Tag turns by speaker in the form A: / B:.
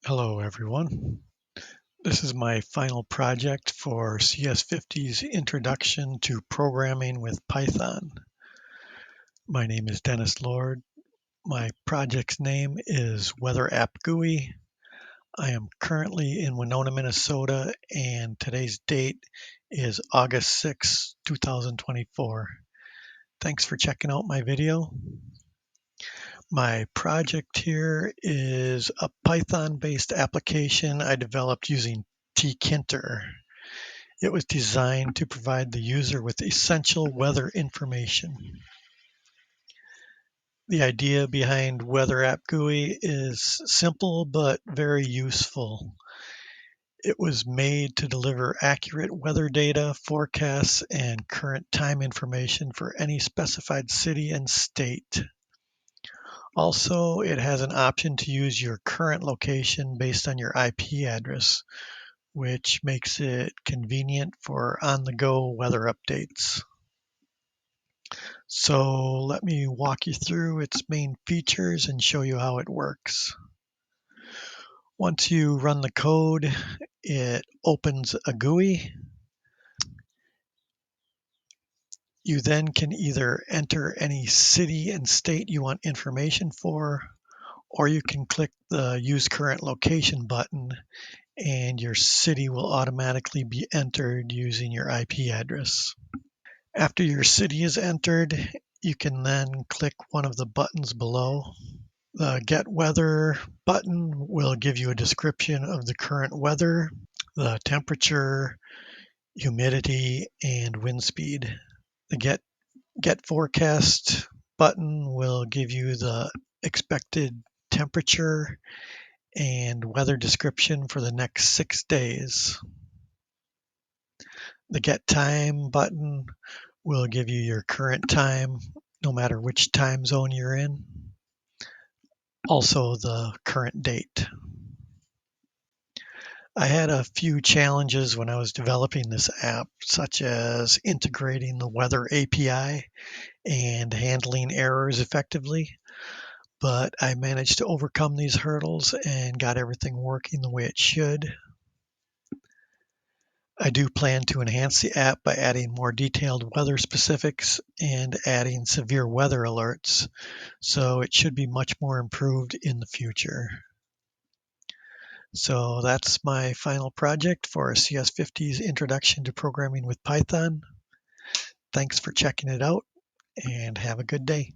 A: Hello everyone. This is my final project for CS50's Introduction to Programming with Python. My name is Dennis Lord. My project's name is Weather App GUI. I am currently in Winona, Minnesota, and today's date is August 6, 2024. Thanks for checking out my video. My project here is a Python-based application I developed using Tkinter. It was designed to provide the user with essential weather information. The idea behind Weather App GUI is simple but very useful. It was made to deliver accurate weather data, forecasts, and current time information for any specified city and state. Also, it has an option to use your current location based on your IP address, which makes it convenient for on-the-go weather updates. So let me walk you through its main features and show you how it works. Once you run the code, it opens a GUI. You then can either enter any city and state you want information for, or you can click the Use Current Location button and your city will automatically be entered using your IP address. After your city is entered, you can then click one of the buttons below. The Get Weather button will give you a description of the current weather, the temperature, humidity, and wind speed. The Get Forecast button will give you the expected temperature and weather description for the next 6 days. The Get Time button will give you your current time, no matter which time zone you're in. Also the current date. I had a few challenges when I was developing this app, such as integrating the Weather API and handling errors effectively, but I managed to overcome these hurdles and got everything working the way it should. I do plan to enhance the app by adding more detailed weather specifics and adding severe weather alerts, so it should be much more improved in the future. So that's my final project for CS50's Introduction to Programming with Python. Thanks for checking it out and have a good day.